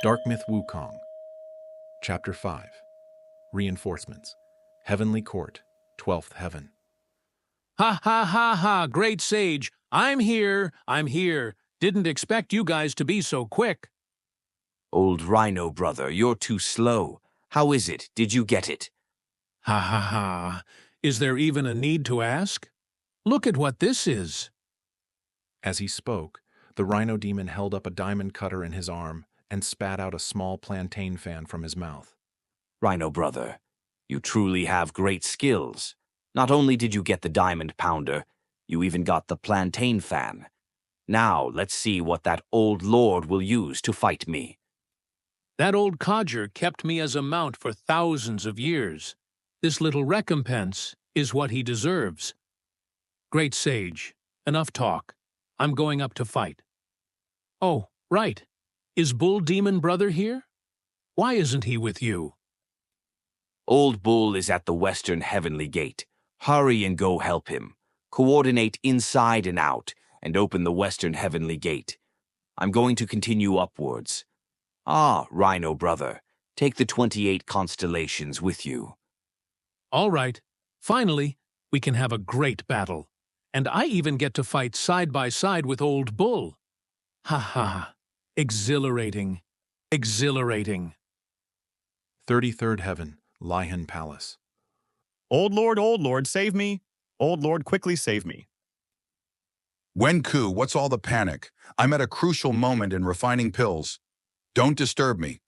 Dark Myth WuKong. Chapter 5. Reinforcements. Heavenly Court, 12th Heaven. Ha ha ha ha, great sage. I'm here. Didn't expect you guys to be so quick. Old Rhino brother, you're too slow. How is it? Did you get it? Ha ha ha. Is there even a need to ask? Look at what this is. As he spoke, the Rhino Demon held up a diamond cutter in his arm and spat out a small plantain fan from his mouth. Rhino brother, you truly have great skills. Not only did you get the diamond pounder, you even got the plantain fan. Now let's see what that old lord will use to fight me. That old codger kept me as a mount for thousands of years. This little recompense is what he deserves. Great sage, enough talk. I'm going up to fight. Oh, right. Is Bull Demon Brother here? Why isn't he with you? Old Bull is at the Western Heavenly Gate. Hurry and go help him. Coordinate inside and out, and open the Western Heavenly Gate. I'm going to continue upwards. Ah, Rhino brother, take the 28 constellations with you. All right. Finally, we can have a great battle. And I even get to fight side by side with Old Bull. Ha ha. Exhilarating. Exhilarating. 33rd Heaven, Lion Palace. Old Lord, save me. Old Lord, quickly save me. Wenku, what's all the panic? I'm at a crucial moment in refining pills. Don't disturb me.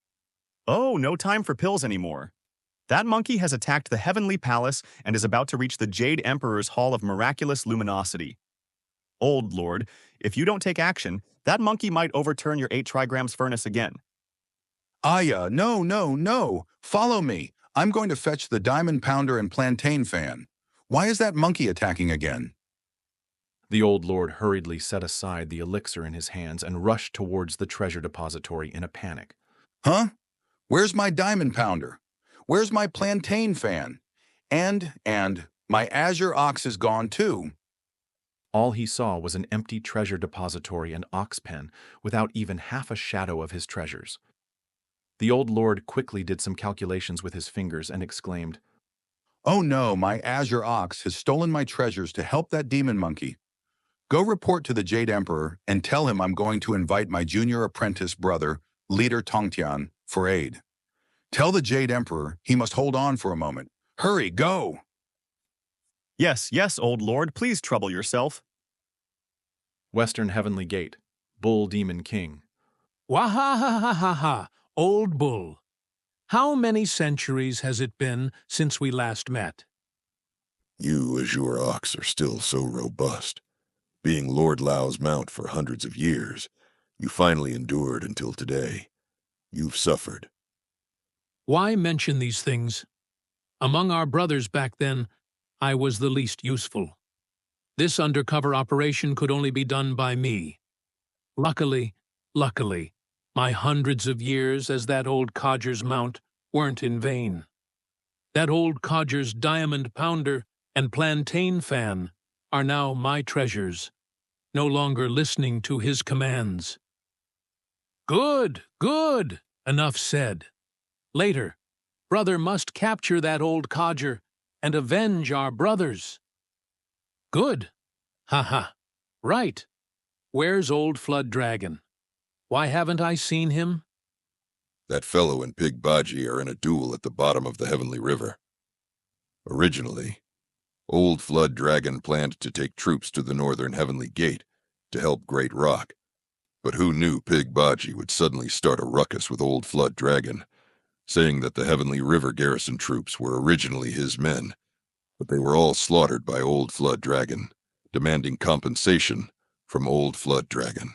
Oh, no time for pills anymore. That monkey has attacked the Heavenly Palace and is about to reach the Jade Emperor's Hall of Miraculous Luminosity. Old Lord, if you don't take action, that monkey might overturn your 8 trigrams furnace again. Aya, no. Follow me. I'm going to fetch the diamond pounder and plantain fan. Why is that monkey attacking again? The old lord hurriedly set aside the elixir in his hands and rushed towards the treasure depository in a panic. Huh? Where's my diamond pounder? Where's my plantain fan? And my azure ox is gone too. All he saw was an empty treasure depository and ox pen without even half a shadow of his treasures. The old lord quickly did some calculations with his fingers and exclaimed, Oh no, my azure ox has stolen my treasures to help that demon monkey. Go report to the Jade Emperor and tell him I'm going to invite my junior apprentice brother, Leader Tongtian, for aid. Tell the Jade Emperor he must hold on for a moment. Hurry, go! Yes, old Lord, please trouble yourself. Western Heavenly Gate, Bull Demon King. Wahahahaha, Old Bull. How many centuries has it been since we last met? You azure ox are still so robust. Being Lord Lao's mount for hundreds of years, you finally endured until today. You've suffered. Why mention these things? Among our brothers back then, I was the least useful. This undercover operation could only be done by me. Luckily, my hundreds of years as that old codger's mount weren't in vain. That old codger's diamond pounder and plantain fan are now my treasures, no longer listening to his commands. Good. Enough said. Later, brother must capture that old codger and avenge our brothers. Good. Ha. Right. Where's old Flood Dragon? Why haven't I seen him? That fellow and Pig Baji are in a duel at the bottom of the Heavenly River. Originally, Old Flood Dragon planned to take troops to the Northern Heavenly Gate to help Great Rock. But who knew Pig Baji would suddenly start a ruckus with Old Flood Dragon, saying that the Heavenly River garrison troops were originally his men, but they were all slaughtered by Old Flood Dragon, demanding compensation from Old Flood Dragon.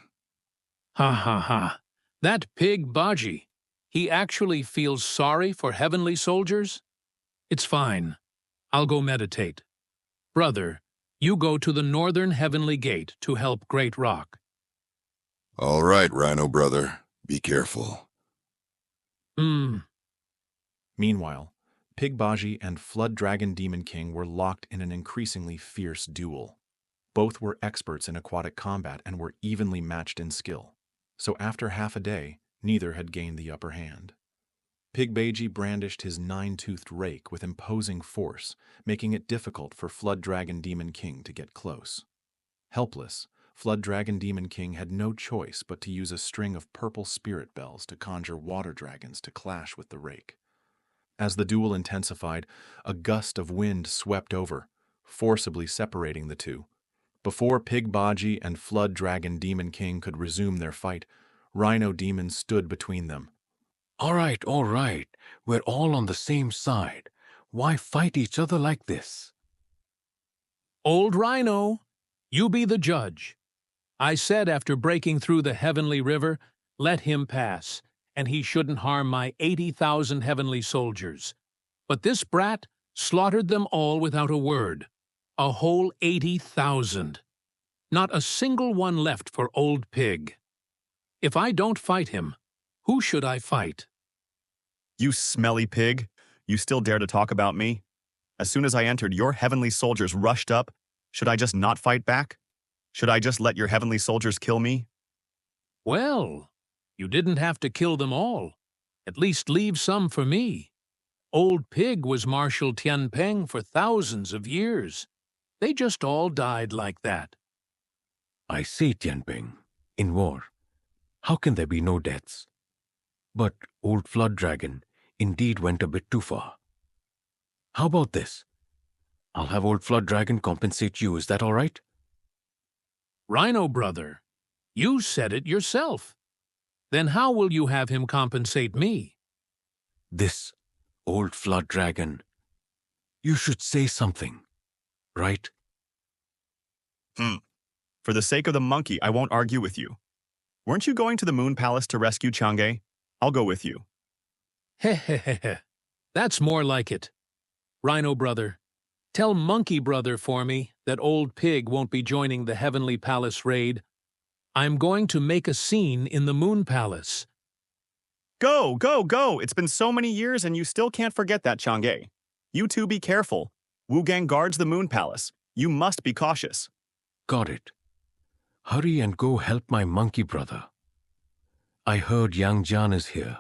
Ha. That Pig Baji, he actually feels sorry for heavenly soldiers? It's fine. I'll go meditate. Brother, you go to the Northern Heavenly Gate to help Great Rock. All right, Rhino brother. Be careful. Meanwhile, Pig Baji and Flood Dragon Demon King were locked in an increasingly fierce duel. Both were experts in aquatic combat and were evenly matched in skill. So after half a day, Neither had gained the upper hand. Pig Beiji brandished his nine-toothed rake with imposing force, making it difficult for Flood Dragon Demon King to get close. Helpless, Flood Dragon Demon King had no choice but to use a string of purple spirit bells to conjure water dragons to clash with the rake. As the duel intensified, a gust of wind swept over, forcibly separating the two. Before Pig Baji and Flood Dragon Demon King could resume their fight, Rhino Demon stood between them. All right, we're all on the same side. Why fight each other like this? Old Rhino, you be the judge. I said after breaking through the heavenly river, let him pass, and he shouldn't harm my 80,000 heavenly soldiers. But this brat slaughtered them all without a word. A whole 80,000. Not a single one left for Old Pig. If I don't fight him, who should I fight? You smelly pig! You still dare to talk about me? As soon as I entered, your heavenly soldiers rushed up. Should I just not fight back? Should I just let your heavenly soldiers kill me? Well, you didn't have to kill them all. At least leave some for me. Old Pig was Marshal Tianpeng for thousands of years. They just all died like that. I say, Tianping, in war, how can there be no deaths? But Old Flood Dragon indeed went a bit too far. How about this? I'll have Old Flood Dragon compensate you, is that all right? Rhino brother, you said it yourself. Then how will you have him compensate me? This Old Flood Dragon, you should say something, right? For the sake of the monkey, I won't argue with you. Weren't you going to the Moon Palace to rescue Chang'e? I'll go with you. Heh. That's more like it. Rhino brother, tell Monkey brother for me that Old Pig won't be joining the Heavenly Palace raid. I'm going to make a scene in the Moon Palace. Go! It's been so many years and you still can't forget that, Chang'e. You two be careful. Wukong guards the Moon Palace. You must be cautious. Got it. Hurry and go help my monkey brother. I heard Yang Jian is here.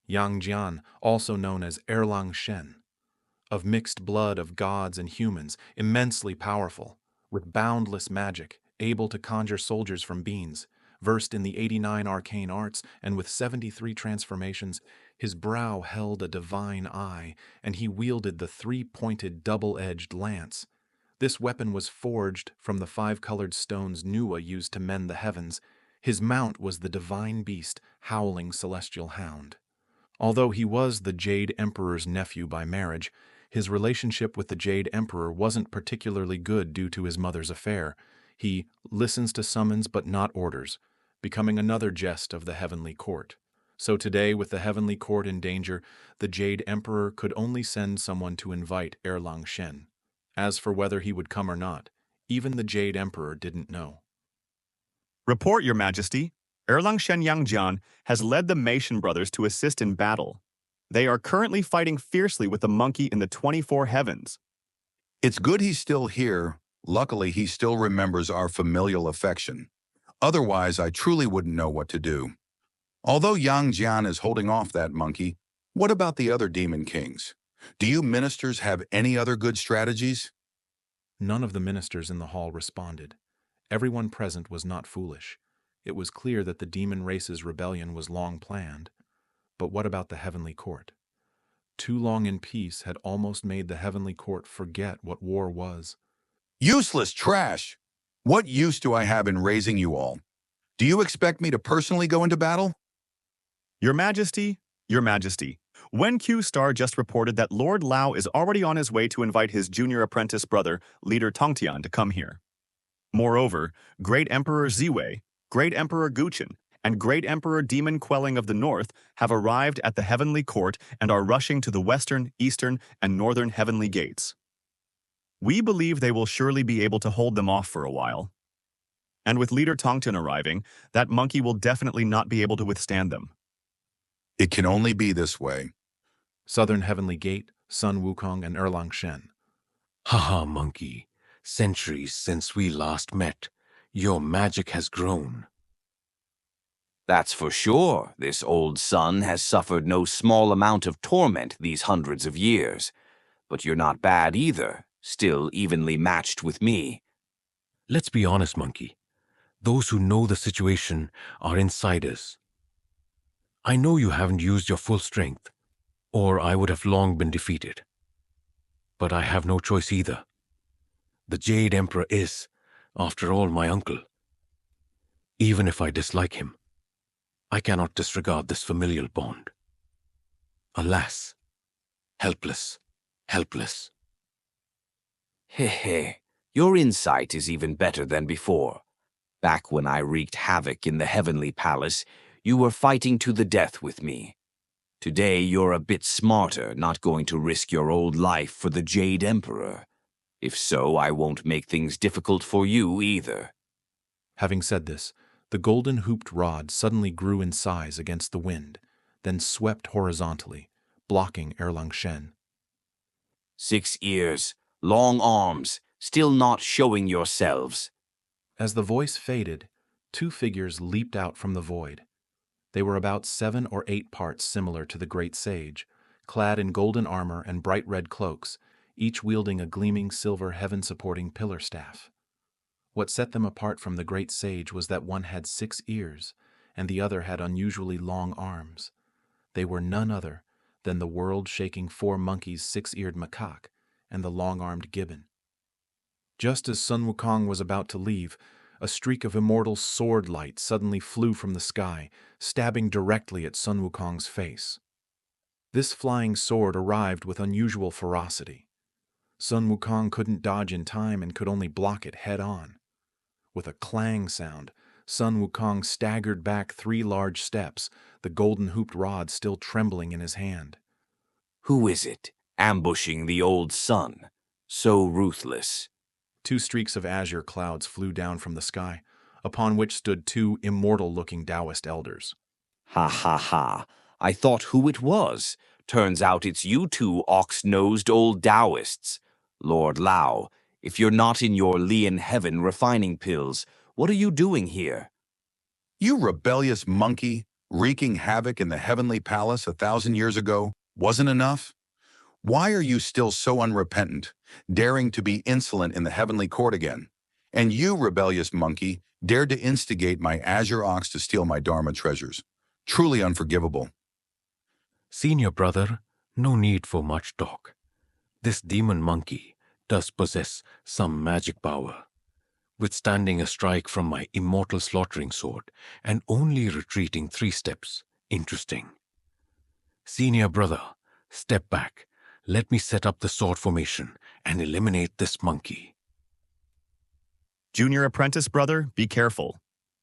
Yang Jian, also known as Erlang Shen, of mixed blood of gods and humans, immensely powerful, with boundless magic, able to conjure soldiers from beings, versed in the 89 arcane arts, and with 73 transformations. His brow held a divine eye, and he wielded the three-pointed double-edged lance. This weapon was forged from the 5-colored stones Nuwa used to mend the heavens. His mount was the divine beast, Howling Celestial Hound. Although he was the Jade Emperor's nephew by marriage, his relationship with the Jade Emperor wasn't particularly good due to his mother's affair. He listens to summons but not orders, becoming another jest of the Heavenly Court. So today, with the Heavenly Court in danger, the Jade Emperor could only send someone to invite Erlang Shen. As for whether he would come or not, even the Jade Emperor didn't know. Report, Your Majesty. Erlang Shen Yangjian has led the Meishan brothers to assist in battle. They are currently fighting fiercely with the monkey in the 24 heavens. It's good he's still here. Luckily, he still remembers our familial affection. Otherwise, I truly wouldn't know what to do. Although Yang Jian is holding off that monkey, what about the other demon kings? Do you ministers have any other good strategies? None of the ministers in the hall responded. Everyone present was not foolish. It was clear that the demon race's rebellion was long planned. But what about the Heavenly Court? Too long in peace had almost made the Heavenly Court forget what war was. Useless trash! What use do I have in raising you all? Do you expect me to personally go into battle? Your Majesty, Wen Q Star just reported that Lord Lao is already on his way to invite his junior apprentice brother, Leader Tongtian, to come here. Moreover, Great Emperor Ziwei, Great Emperor Guchen, and Great Emperor Demon Quelling of the North have arrived at the Heavenly Court and are rushing to the western, eastern, and northern heavenly gates. We believe they will surely be able to hold them off for a while. And with Leader Tongtian arriving, that monkey will definitely not be able to withstand them. It can only be this way. Southern Heavenly Gate, Sun Wukong, and Erlang Shen. Haha, monkey. Centuries since we last met, your magic has grown. That's for sure. This old sun has suffered no small amount of torment these hundreds of years. But you're not bad either, still evenly matched with me. Let's be honest, Monkey. Those who know the situation are insiders. I know you haven't used your full strength, or I would have long been defeated. But I have no choice either. The Jade Emperor is, after all, my uncle. Even if I dislike him, I cannot disregard this familial bond. Alas, helpless, helpless. Heh, your insight is even better than before. Back when I wreaked havoc in the Heavenly Palace, you were fighting to the death with me. Today you're a bit smarter, not going to risk your old life for the Jade Emperor. If so, I won't make things difficult for you either. Having said this, the golden hooped rod suddenly grew in size against the wind, then swept horizontally, blocking Erlang Shen. 6 ears, long arms, still not showing yourselves. As the voice faded, 2 figures leaped out from the void. They were about 7 or 8 parts similar to the great sage, clad in golden armor and bright red cloaks, each wielding a gleaming silver heaven-supporting pillar staff. What set them apart from the great sage was that one had 6 ears, and the other had unusually long arms. They were none other than the world-shaking 4 monkeys' 6-eared macaque and the long-armed gibbon. Just as Sun Wukong was about to leave, a streak of immortal sword light suddenly flew from the sky, stabbing directly at Sun Wukong's face. This flying sword arrived with unusual ferocity. Sun Wukong couldn't dodge in time and could only block it head-on. With a clang sound, Sun Wukong staggered back 3 large steps, the golden hooped rod still trembling in his hand. Who is it, ambushing the old sun? So ruthless. 2 streaks of azure clouds flew down from the sky, upon which stood 2 immortal-looking Taoist elders. Ha ha ha. I thought who it was. Turns out it's you 2 ox-nosed old Taoists. Lord Lao, if you're not in your Lian heaven refining pills, what are you doing here? You rebellious monkey, wreaking havoc in the heavenly palace 1,000 years ago, wasn't enough? Why are you still so unrepentant, daring to be insolent in the heavenly court again? And you, rebellious monkey, dared to instigate my azure ox to steal my Dharma treasures. Truly unforgivable. Senior brother, no need for much talk. This demon monkey does possess some magic power, withstanding a strike from my immortal slaughtering sword and only retreating 3 steps. Interesting. Senior brother, step back. Let me set up the sword formation and eliminate this monkey. Junior apprentice brother, be careful.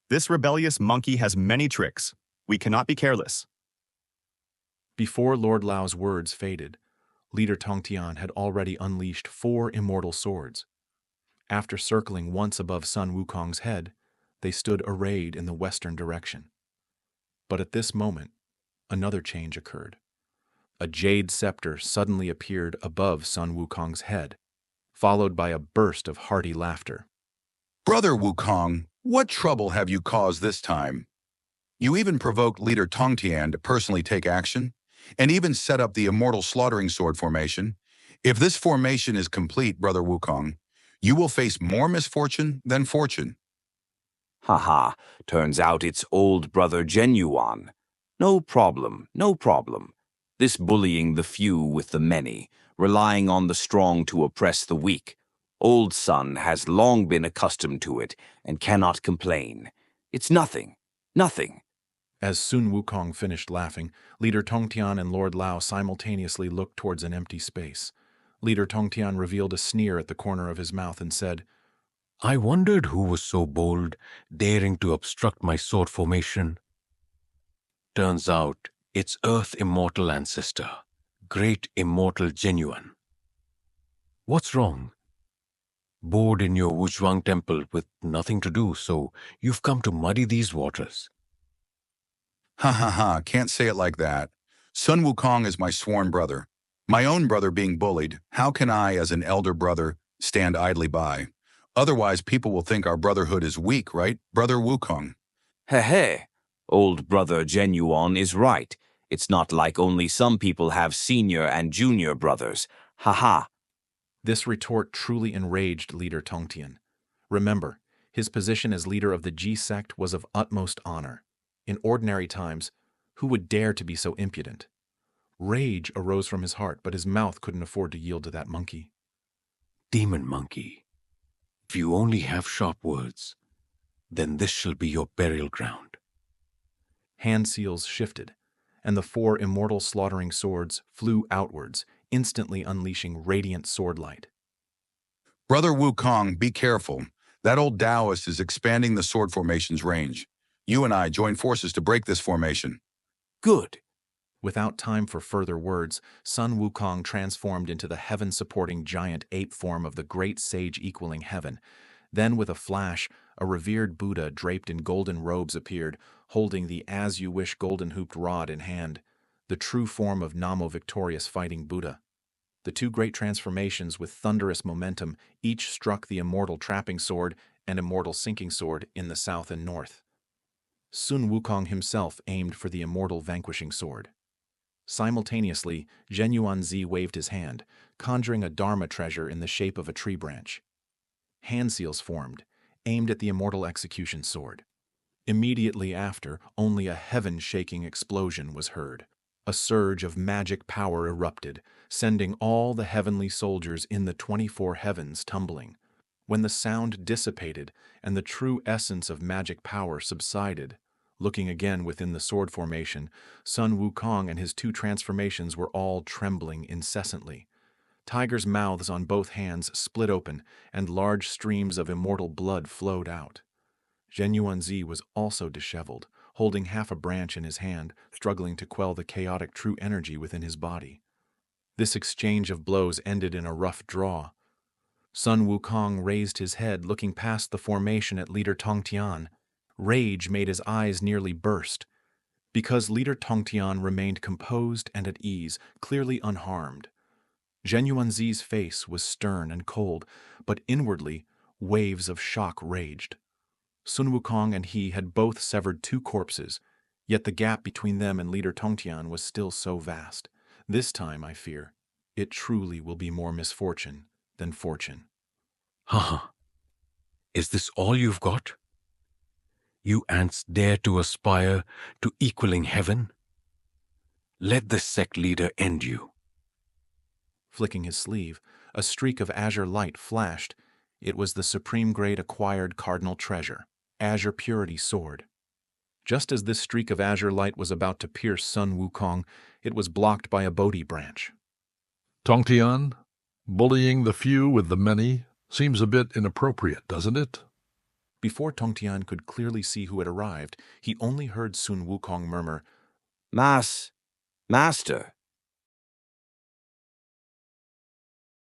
This rebellious monkey has many tricks. We cannot be careless. Before Lord Lao's words faded, Leader Tongtian had already unleashed 4 immortal swords. After circling once above Sun Wukong's head, they stood arrayed in the western direction. But at this moment, another change occurred. A jade scepter suddenly appeared above Sun Wukong's head, followed by a burst of hearty laughter. Brother Wukong, what trouble have you caused this time? You even provoked Leader Tongtian to personally take action, and even set up the immortal slaughtering sword formation. If this formation is complete, Brother Wukong, you will face more misfortune than fortune. Haha, turns out it's old brother Zhenyuan. No problem, no problem. This bullying the few with the many, relying on the strong to oppress the weak. Old Sun has long been accustomed to it and cannot complain. It's nothing, nothing. As Sun Wukong finished laughing, Leader Tongtian and Lord Lao simultaneously looked towards an empty space. Leader Tongtian revealed a sneer at the corner of his mouth and said, I wondered who was so bold, daring to obstruct my sword formation. Turns out it's Earth Immortal Ancestor, great immortal Zhenyuan. What's wrong? Bored in your Wuzhuang temple with nothing to do, so you've come to muddy these waters. Ha ha ha, can't say it like that. Sun Wukong is my sworn brother. My own brother being bullied, how can I, as an elder brother, stand idly by? Otherwise, people will think our brotherhood is weak, right, Brother Wukong? Hey, Old brother Zhenyuan is right. It's not like only some people have senior and junior brothers. Ha. This retort truly enraged leader Tongtian. Remember, his position as leader of the Ji sect was of utmost honor. In ordinary times, who would dare to be so impudent? Rage arose from his heart, but his mouth couldn't afford to yield to that monkey. Demon monkey, if you only have sharp words, then this shall be your burial ground. Hand seals shifted, and the 4 immortal slaughtering swords flew outwards, instantly unleashing radiant sword light. Brother Wukong, be careful. That old Taoist is expanding the sword formation's range. You and I join forces to break this formation. Good. Without time for further words, Sun Wukong transformed into the heaven-supporting giant ape form of the great sage equaling heaven. Then, with a flash, a revered Buddha draped in golden robes appeared, holding the as-you-wish golden-hooped rod in hand, the true form of Namo victorious fighting Buddha. The 2 great transformations with thunderous momentum each struck the immortal trapping sword and immortal sinking sword in the south and north. Sun Wukong himself aimed for the immortal vanquishing sword. Simultaneously, Zhenyuan waved his hand, conjuring a Dharma treasure in the shape of a tree branch. Hand seals formed, aimed at the immortal execution sword. Immediately after, only a heaven-shaking explosion was heard. A surge of magic power erupted, sending all the heavenly soldiers in the 24 heavens tumbling. When the sound dissipated and the true essence of magic power subsided, looking again within the sword formation, Sun Wukong and his 2 transformations were all trembling incessantly. Tigers' mouths on both hands split open, and large streams of immortal blood flowed out. Zhenyuan was also disheveled, holding half a branch in his hand, struggling to quell the chaotic true energy within his body. This exchange of blows ended in a rough draw. Sun Wukong raised his head, looking past the formation at leader Tongtian. Rage made his eyes nearly burst. Because leader Tongtian remained composed and at ease, clearly unharmed. Zhenyuan face was stern and cold, but inwardly, waves of shock raged. Sun Wukong and he had both severed 2 corpses, yet the gap between them and leader Tongtian was still so vast. This time, I fear, it truly will be more misfortune than fortune. Haha. Is this all you've got? You ants dare to aspire to equaling heaven? Let the sect leader end you. Flicking his sleeve, a streak of azure light flashed. It was the supreme grade acquired cardinal treasure, Azure Purity Sword. Just as this streak of azure light was about to pierce Sun Wukong, it was blocked by a Bodhi branch. Tongtian, bullying the few with the many seems a bit inappropriate, doesn't it? Before Tongtian could clearly see who had arrived, he only heard Sun Wukong murmur, Master,